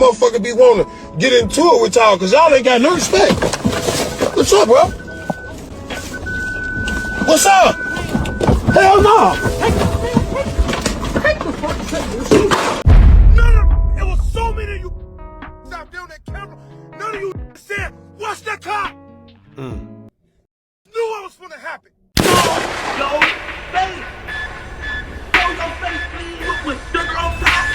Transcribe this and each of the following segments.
motherfucker be wanting to get into it with y'all because y'all ain't got no respect. What's up, bro? What's up? Hell no. It was so many of you out there on that camera. None of you said, watch that car. Knew what was gonna happen. Yo, face. Show your face, please, with sugar on top.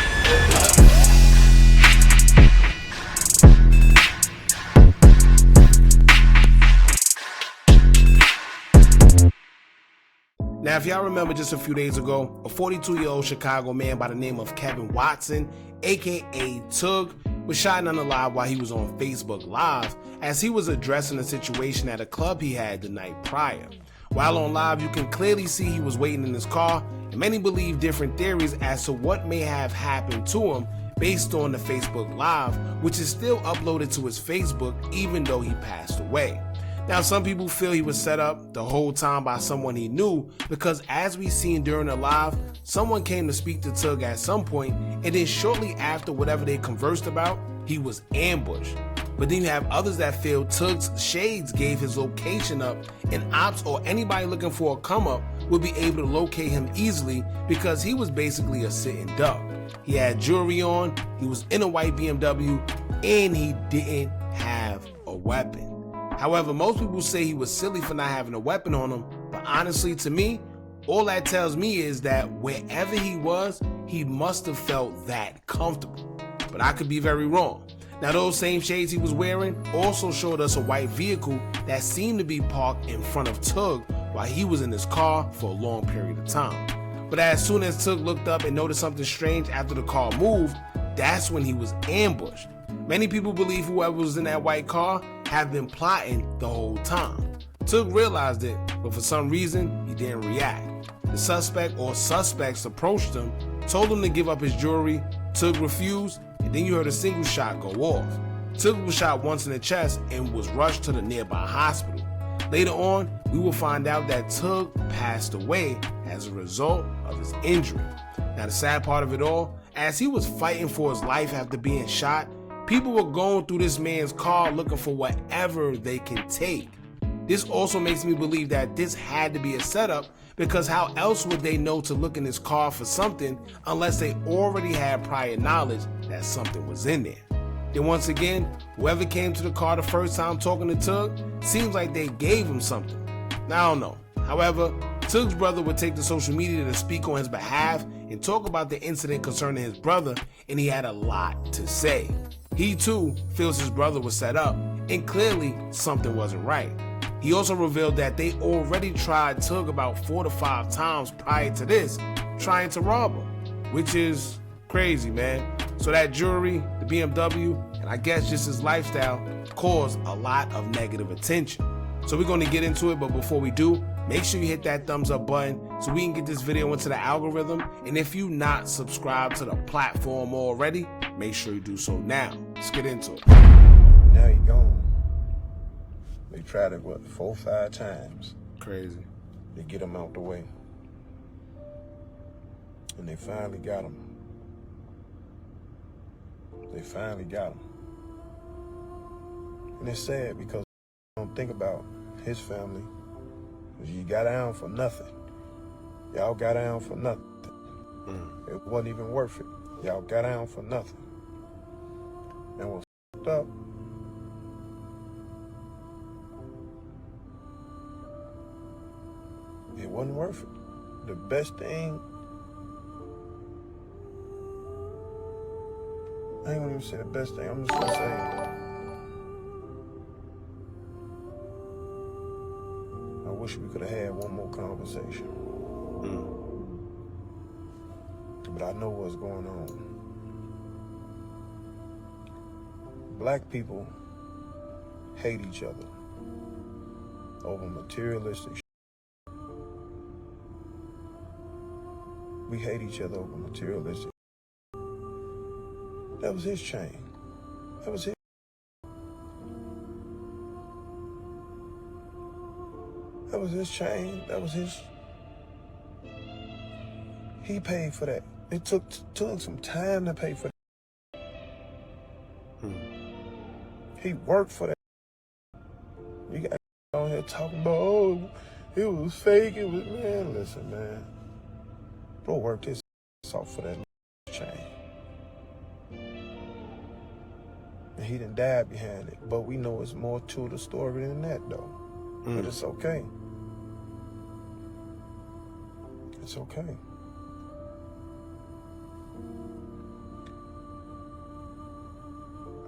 Now, if y'all remember just a few days ago, a 42-year-old Chicago man by the name of Kevin Watson, aka Tugg, was shot and unalive while he was on Facebook Live as he was addressing a situation at a club he had the night prior. While on live, you can clearly see he was waiting in his car, and many believe different theories as to what may have happened to him based on the Facebook Live, which is still uploaded to his Facebook even though he passed away. Now, some people feel he was set up the whole time by someone he knew because, as we seen during the live, someone came to speak to Tugg at some point, and then shortly after whatever they conversed about, he was ambushed. But then you have others that feel Tugg's shades gave his location up, and ops or anybody looking for a come up would be able to locate him easily because he was basically a sitting duck. He had jewelry on, he was in a white BMW, and he didn't have a weapon. However, most people say he was silly for not having a weapon on him, but honestly to me, all that tells me is that wherever he was, he must have felt that comfortable. But I could be very wrong. Now, those same shades he was wearing also showed us a white vehicle that seemed to be parked in front of Tugg while he was in his car for a long period of time. But as soon as Tugg looked up and noticed something strange after the car moved, that's when he was ambushed. Many people believe whoever was in that white car have been plotting the whole time. Tugg realized it, but for some reason, he didn't react. The suspect or suspects approached him, told him to give up his jewelry. Tugg refused, and then you heard a single shot go off. Tugg was shot once in the chest and was rushed to the nearby hospital. Later on, we will find out that Tugg passed away as a result of his injury. Now, the sad part of it all, as he was fighting for his life after being shot, people were going through this man's car looking for whatever they can take. This also makes me believe that this had to be a setup because how else would they know to look in his car for something unless they already had prior knowledge that something was in there. Then once again, whoever came to the car the first time talking to Tugg seems like they gave him something. Now, I don't know. However, Tugg's brother would take to social media to speak on his behalf and talk about the incident concerning his brother, and he had a lot to say. He too feels his brother was set up, and clearly something wasn't right. He also revealed that they already tried Tugg about 4 to 5 times prior to this, trying to rob him, which is crazy, man. So that jewelry, the BMW, and I guess just his lifestyle caused a lot of negative attention. So we're going to get into it, but before we do, make sure you hit that thumbs up button so we can get this video into the algorithm. And if you're not subscribed to the platform already, make sure you do so now. Let's get into it. Now he gone. They tried it, 4 or 5 times. Crazy. To get him out the way. And they finally got him. They finally got him. And it's sad because I don't think about his family. You got down for nothing. Y'all got down for nothing. It wasn't even worth it. Y'all got down for nothing. And what's up, it wasn't worth it. The best thing, I ain't gonna even say the best thing, I'm just gonna say, I wish we could have had one more conversation. But I know what's going on. Black people hate each other over materialistic shit. We hate each other over materialistic. That was his chain. That was his. That was his chain. That was his. He paid for that. It took some time to pay for that. He worked for that. You got on here talking about, oh, it was fake. It was, man, listen, man. Bro worked his off for that chain. And he done died behind it. But we know it's more to the story than that, though. But it's okay. It's okay.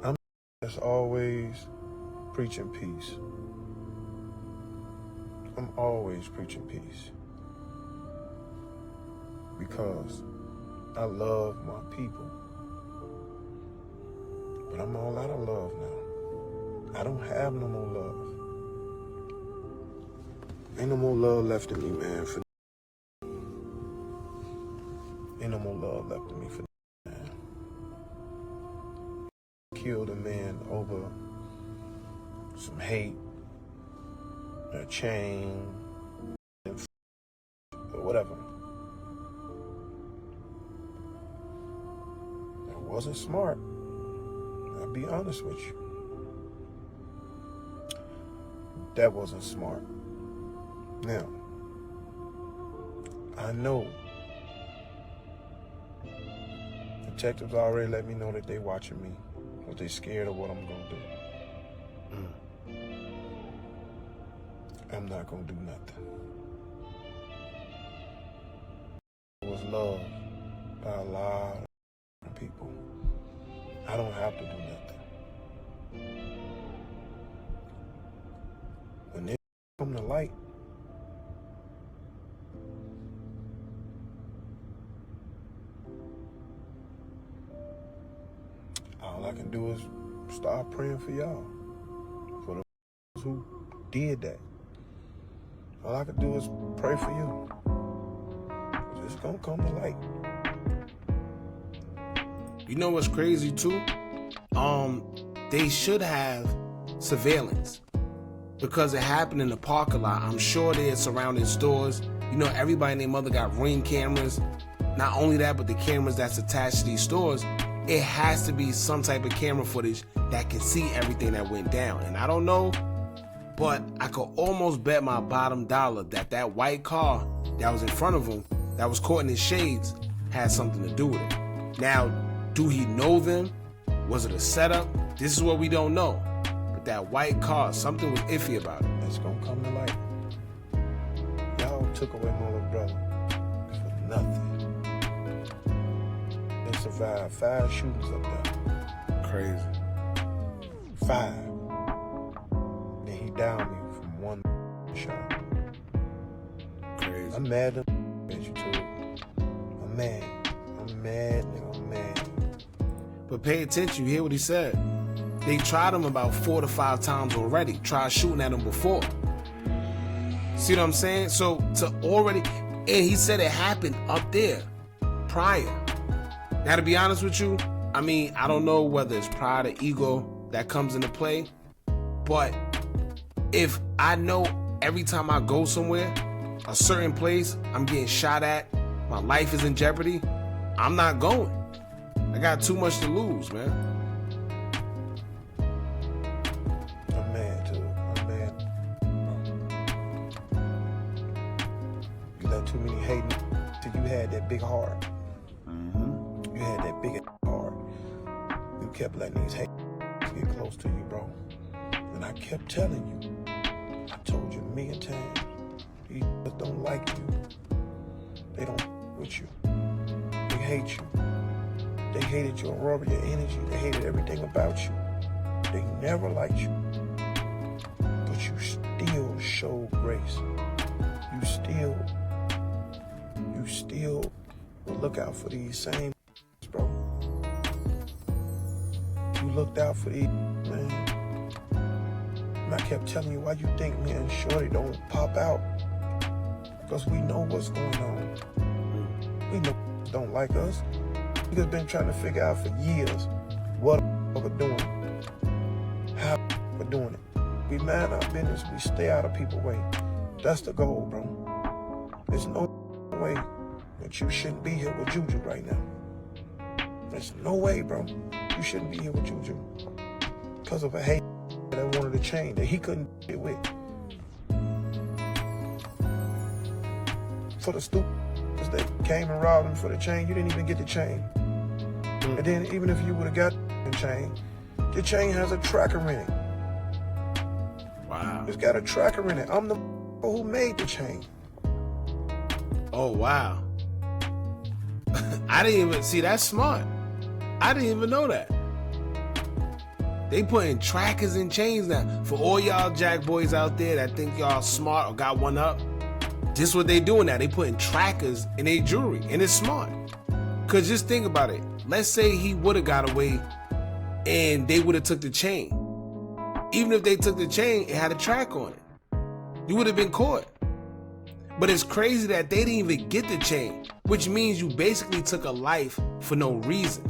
I'm just always preaching peace. I'm always preaching peace. Because I love my people. But I'm all out of love now. I don't have no more love. Ain't no more love left in me, man. Ain't no more love left in me for man. Killed a man over some hate, a chain, or whatever. It wasn't smart. I'll be honest with you. That wasn't smart. Now, I know detectives already let me know that they watching me, but they scared of what I'm gonna do. I'm not gonna do nothing. It was loved by a lot of people. I don't have to do nothing. When they come to light, all I can do is start praying for y'all, for the who did that. All I can do is pray for you. It's gonna come to light. You know what's crazy too? They should have surveillance because it happened in the parking lot. I'm sure they're surrounding stores. You know, everybody and their mother got Ring cameras. Not only that, but the cameras that's attached to these stores. It has to be some type of camera footage that can see everything that went down. And I don't know, but I could almost bet my bottom dollar that that white car that was in front of him, that was caught in his shades, had something to do with it. Now, do he know them? Was it a setup? This is what we don't know. But that white car, something was iffy about it. It's gonna come to light. Y'all took away my little brother for nothing. They survived 5 shootings up there. Crazy. 5. Then he downed me from 1 shot. Crazy. I'm mad at you too. I'm mad. I'm mad, nigga. I'm mad. But pay attention, you hear what he said. They tried him about 4 to 5 times already. Tried shooting at him before. See what I'm saying? So to already, and he said it happened up there prior. Now to be honest with you, I mean, I don't know whether it's pride or ego that comes into play, but if I know every time I go somewhere, a certain place, I'm getting shot at, my life is in jeopardy, I'm not going. I got too much to lose, man. I'm mad too. I'm mad. You let too many hating till you had that big heart. You had that big heart. You kept letting these haters get close to you, bro. And I kept telling you. I told you a million times. These don't like you. They don't with you. They hate you. They hated your aura, your energy. They hated everything about you. They never liked you. But you still showed grace. You still will look out for these same bro. You looked out for these, man. And I kept telling you, why you think me and Shorty don't pop out? Because we know what's going on. We know don't like us. Niggas been trying to figure out for years what we're doing, how we're doing it. We mind our business, we stay out of people's way. That's the goal, bro. There's no way that you shouldn't be here with Juju right now. There's no way, bro. You shouldn't be here with Juju. because of a hate that wanted a chain that he couldn't get with. For the stupid that came and robbed him for the chain, you didn't even get the chain. And then even if you would have got the chain, your chain has a tracker in it. Wow. It's got a tracker in it. I'm the who made the chain. Oh, wow. I didn't even see, that's smart. I didn't even know that. They putting trackers in chains now. For all y'all jack boys out there that think y'all smart or got one up, this what they doing now. They putting trackers in their jewelry, and it's smart. Cause just think about it. Let's say he would have got away and they would have took the chain. Even if they took the chain, it had a track on it. You would have been caught. But it's crazy that they didn't even get the chain, which means you basically took a life for no reason.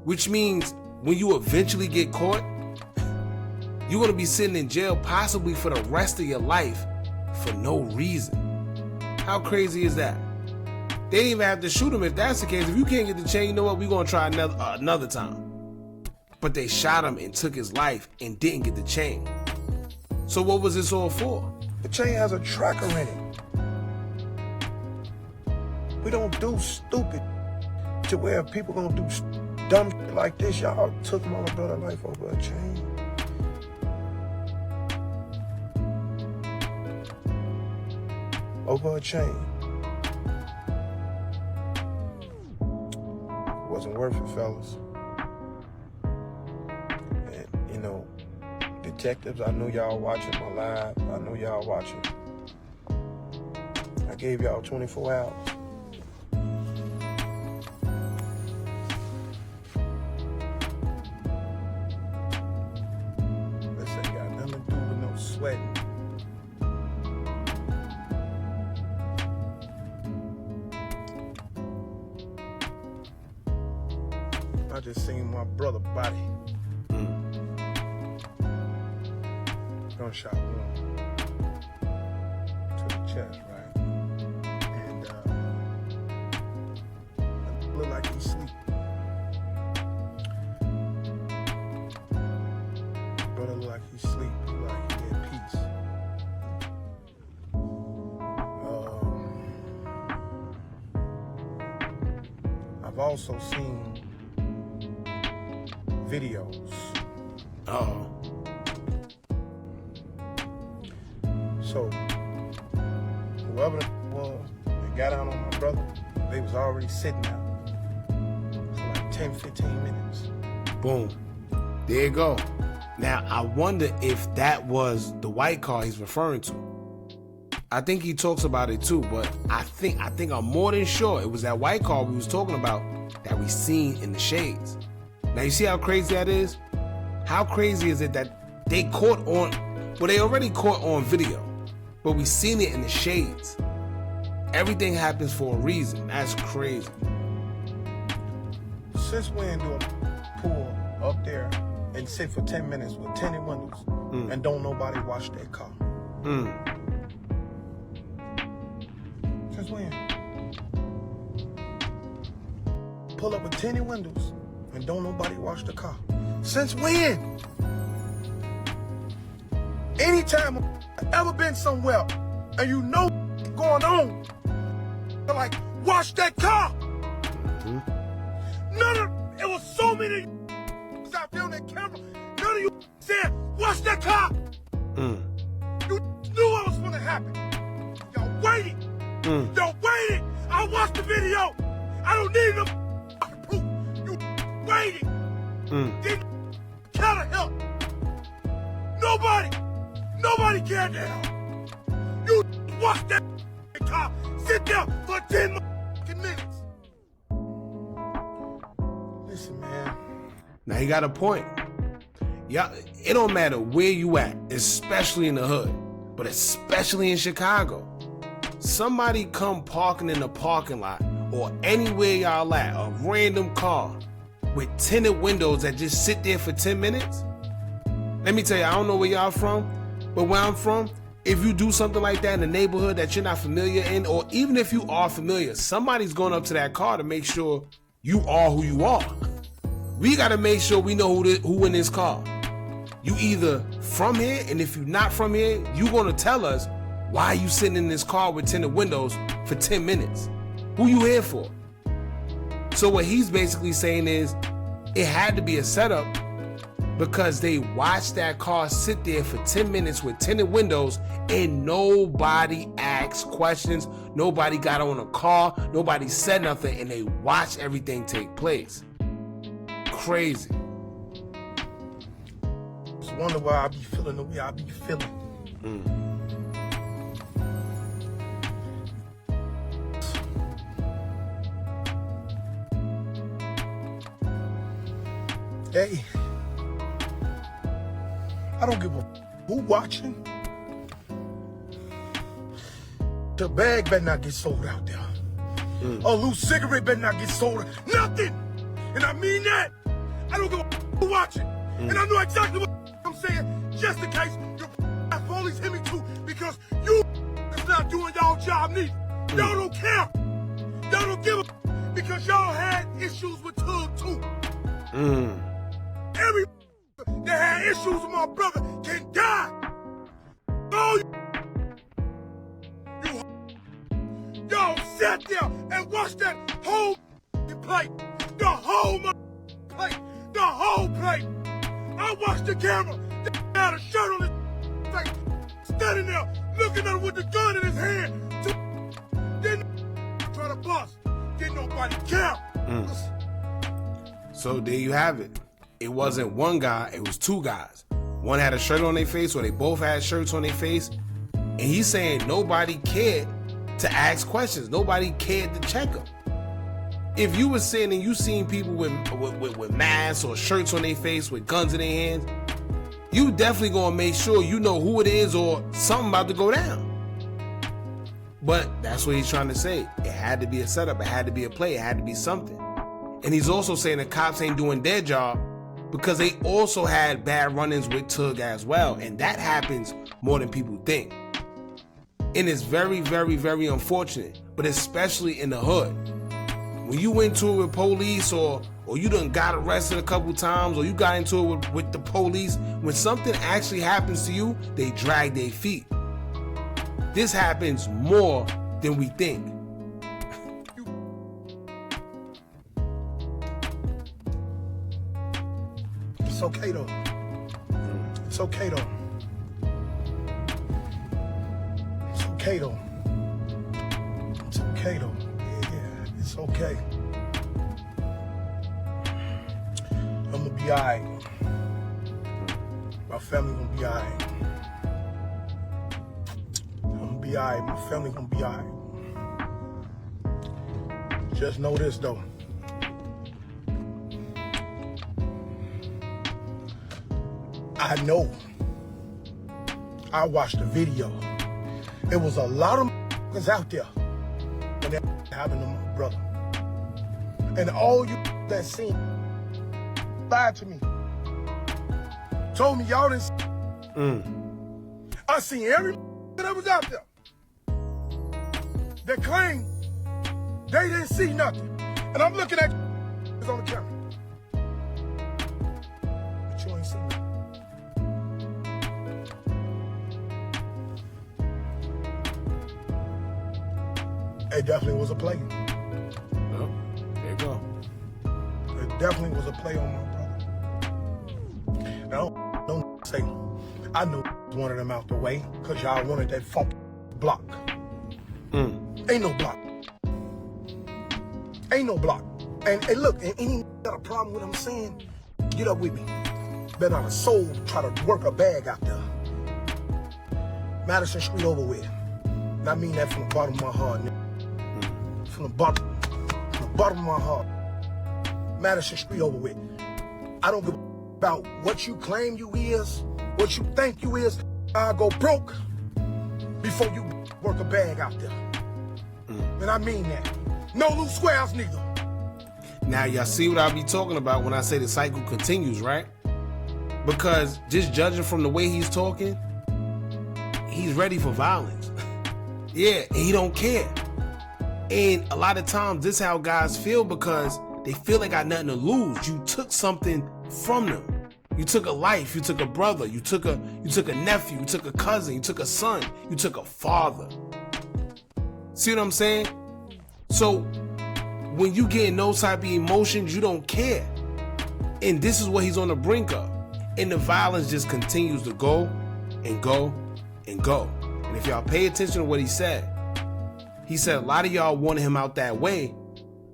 Which means when you eventually get caught, you're gonna be sitting in jail possibly for the rest of your life for no reason. How crazy is that? They didn't even have to shoot him if that's the case. If you can't get the chain, you know what? We're gonna try another time. But they shot him and took his life and didn't get the chain. So what was this all for? The chain has a tracker in it. We don't do stupid to where people gonna do dumb shit like this. Y'all took my brother's life over a chain. Over a chain. It wasn't worth it, fellas. And, you know, detectives, I know y'all watching my live. I know y'all watching. I gave y'all 24 hours. This ain't got nothing to do with no sweating. I just seen my brother body. Gunshot wound to the chest, right? And it look like he's sleeping. Brother look like he's sleeping. Look like he at peace. I've also seen videos. Oh. So, whoever it was that got out on my brother, they was already sitting out for like 10, 15 minutes. Boom. There you go. Now, I wonder if that was the white car he's referring to. I think he talks about it too, but I think I'm more than sure it was that white car we was talking about that we seen in the shades. Now, you see how crazy that is? How crazy is it that they caught on, well, they already caught on video, but we seen it in the shades. Everything happens for a reason. That's crazy. Since when do a pull up there and sit for 10 minutes with tinted windows and don't nobody wash their car? Since when? Pull up with tinted windows and don't nobody wash the car. Since when? Anytime I've ever been somewhere and you know what's going on, they're like, wash that car. It was so many out there on that camera. None of you said, wash that car. You knew what was gonna happen. Y'all waited. Y'all waited. I watched the video. I don't need no proof. You waited. Didn't care to help. Nobody cared to help. You watched that car sit there for 10 minutes. Listen, man. Now, he got a point. Yeah, it don't matter where you at, especially in the hood, but especially in Chicago. Somebody come parking in the parking lot or anywhere y'all at, a random car with tinted windows that just sit there for 10 minutes. Let me tell you, I don't know where y'all from, but where I'm from, if you do something like that in a neighborhood that you're not familiar in, or even if you are familiar, somebody's going up to that car to make sure you are who you are. We got to make sure we know who in this car. You either from here, and if you're not from here, you gonna tell us why you sitting in this car with tinted windows for 10 minutes. Who you here for? So what he's basically saying is, it had to be a setup because they watched that car sit there for 10 minutes with tinted windows and nobody asked questions, nobody got on a car, nobody said nothing, and they watched everything take place. Crazy. Just wonder why I be feeling the way I be feeling. Hey, I don't give a who watching. The bag better not get sold out there. A loose cigarette better not get sold. Nothing. And I mean that. I don't give a who watching. And I know exactly what I'm saying, just in case your police hit me too, because you is not doing y'all job neither. Y'all don't care. Y'all don't give a because y'all had issues with Tugg too. Every that had issues with my brother can die. Oh, y'all sat there and watched that whole plate. The whole plate. The whole plate. I watched the camera. That had a shirt on his face, standing there looking at him with the gun in his hand. Didn't try to bust. Didn't nobody care. So there you have it. It wasn't one guy, it was two guys. One had a shirt on their face, or they both had shirts on their face. And he's saying nobody cared to ask questions. Nobody cared to check them. If you were sitting and you seen people with masks or shirts on their face with guns in their hands, you definitely gonna make sure you know who it is or something about to go down. But that's what he's trying to say. It had to be a setup, it had to be a play, it had to be something. And he's also saying the cops ain't doing their job because they also had bad run-ins with Tugg as well. And that happens more than people think. And it's very, very, very unfortunate, but especially in the hood. When you went to it with police or you done got arrested a couple times or you got into it with the police, when something actually happens to you, they drag their feet. This happens more than we think. It's okay though. It's okay though. It's okay though. It's okay though. Yeah, it's okay. I'm gonna be alright. My family gonna be alright. I'm gonna be alright. My family gonna be alright. Just know this though. I know. I watched the video. It was a lot of motherfuckers out there when that happened to my brother. And all you that seen lied to me. Told me y'all didn't see. I seen every that was out there that claimed they didn't see nothing. And I'm looking at on the camera. But you ain't seen nothing. It definitely was a play. Well, there you go. It definitely was a play on my brother. Now, don't say, I knew wanted them out the way because y'all wanted that funky block. Ain't no block. Ain't no block. And look, and any got a problem with what I'm saying, get up with me. Better not a soul try to work a bag out there. Madison Street over with. And I mean that from the bottom of my heart, nigga. From the bottom of my heart. Madison Street over with. I don't give a about what you claim you is, what you think you is. I'll go broke before you work a bag out there. And I mean that. No loose squares neither. Now y'all see what I be talking about when I say the cycle continues, right? Because just judging from the way he's talking, he's ready for violence. Yeah, and he don't care. And a lot of times this is how guys feel because they feel they got nothing to lose. You took something from them. You took a life, you took a brother, you took a nephew, you took a cousin, you took a son, you took a father. See what I'm saying? So when you get no type of emotions, you don't care. And this is what he's on the brink of. And the violence just continues to go and go and go. And if y'all pay attention to what he said a lot of y'all wanted him out that way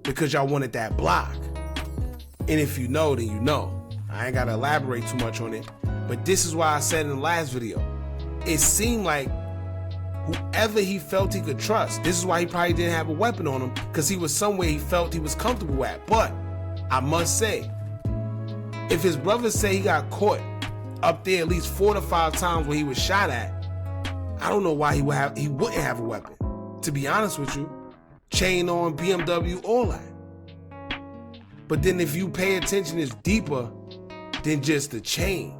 because y'all wanted that block. And if you know, then you know. I ain't gotta elaborate too much on it, but this is why I said in the last video, it seemed like whoever he felt he could trust, this is why he probably didn't have a weapon on him, because he was somewhere he felt he was comfortable at. But I must say, if his brothers say he got caught up there at least 4 to 5 times where he was shot at, I don't know why he wouldn't have a weapon. To be honest with you, chain on, BMW, all that. But then if you pay attention, it's deeper than just the chain.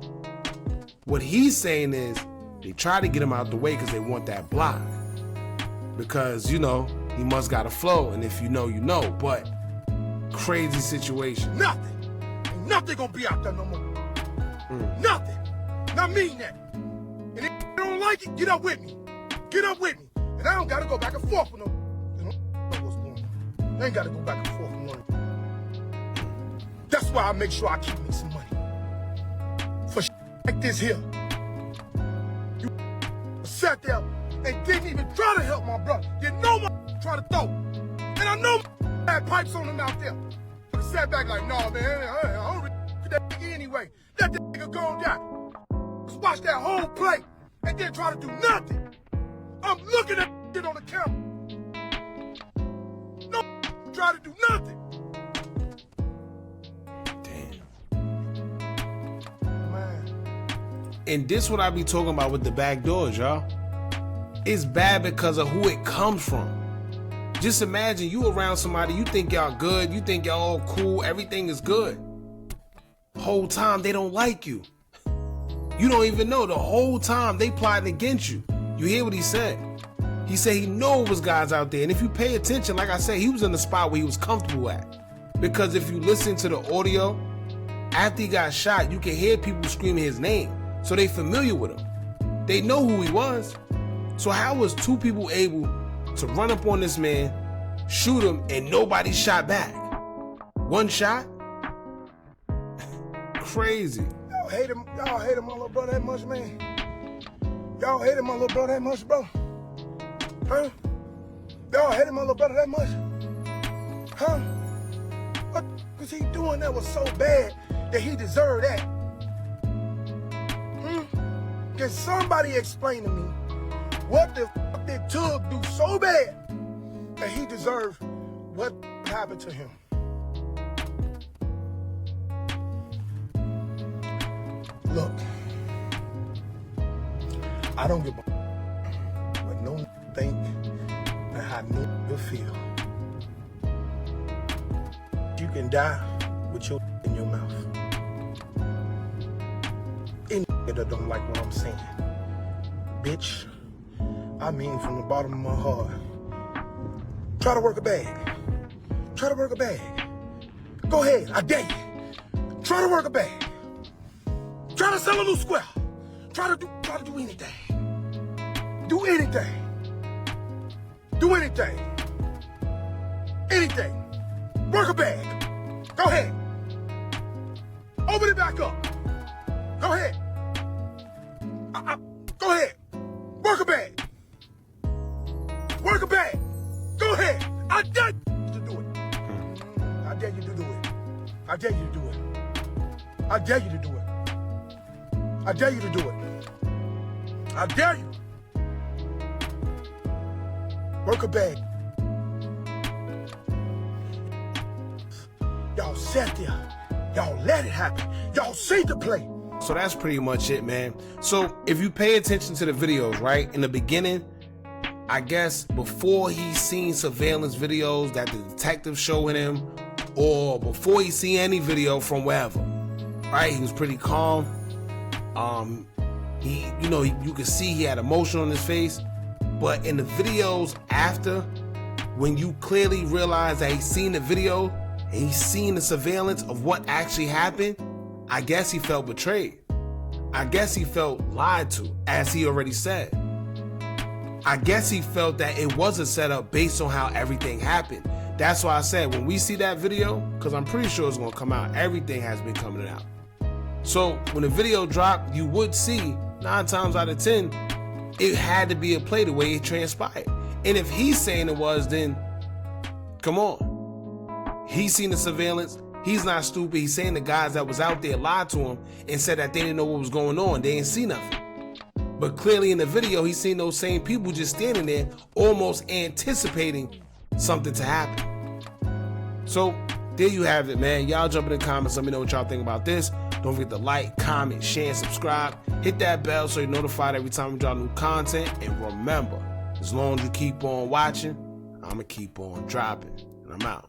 What he's saying is they try to get him out the way because they want that block. Because, you know, he must got a flow, and if you know, you know. But crazy situation. Nothing. Ain't nothing gonna be out there no more. Nothing. And I mean that. And if you don't like it, get up with me. Get up with me. And I don't gotta go back and forth with no. You know what's going on. I ain't gotta go back and forth with no. That's why I make sure I keep me some money. For like this here. You sat there and didn't even try to help my brother. You know my try to throw. And I know my had pipes on him out there. But I sat back like, no, man, I don't really that nigga anyway. Let that nigga go and die. Just watch that whole play and then try to do nothing. I'm looking at shit on the camera. No, try to do nothing. And this what I be talking about with the back doors, y'all. It's bad because of who it comes from. Just imagine you around somebody, you think y'all good, you think y'all all cool, everything is good. Whole time they don't like you. You don't even know. The whole time they plotting against you. You hear what he said? He said he know it was guys out there. And if you pay attention, like I said, he was in the spot where he was comfortable at. Because if you listen to the audio, after he got shot, you can hear people screaming his name. So they familiar with him. They know who he was. So how was 2 people able to run up on this man, shoot him, and nobody shot back? 1 shot? Crazy. Y'all hate him my little brother that much, man. Y'all hated my little brother that much, bro. Huh? Y'all hated my little brother that much? Huh? What was he doing that was so bad that he deserved that? Can somebody explain to me what the fuck did Tugg do so bad that he deserved what happened to him? Look, I don't give a but no think that how no will feel. You can die with your in your mouth. Any that don't like what I'm saying, bitch, I mean from the bottom of my heart. Try to work a bag. Try to work a bag. Go ahead, I dare you. Try to work a bag. Try to sell a new square. Try to do anything. Do anything. Do anything. Anything. Work a bag. Go ahead. Open it back up. Go ahead. Go ahead. Work a bag. Work a bag. Go ahead. I dare you to do it. I dare you to do it. I dare you to do it. I dare you to do it. I dare you to do it. I dare you. Work a bag. Y'all sat there. Y'all let it happen. Y'all see the play. So that's pretty much it, man. So if you pay attention to the videos, right? In the beginning, I guess before he seen surveillance videos that the detective showing him, or before he see any video from wherever, right? He was pretty calm. You could see he had emotion on his face. But in the videos after, when you clearly realize that he's seen the video and he's seen the surveillance of what actually happened, I guess he felt betrayed. I guess he felt lied to, as he already said. I guess he felt that it was a setup based on how everything happened. That's why I said when we see that video, because I'm pretty sure it's going to come out, everything has been coming out. So when the video dropped, you would see 9 times out of 10, it had to be a play the way it transpired. And if he's saying it was, then come on. He's seen the surveillance. He's not stupid. He's saying the guys that was out there lied to him and said that they didn't know what was going on. They didn't see nothing. But clearly in the video, he's seen those same people just standing there, almost anticipating something to happen. So there you have it, man. Y'all jump in the comments. Let me know what y'all think about this. Don't forget to like, comment, share, and subscribe. Hit that bell so you're notified every time we drop new content. And remember, as long as you keep on watching, I'm going to keep on dropping. And I'm out.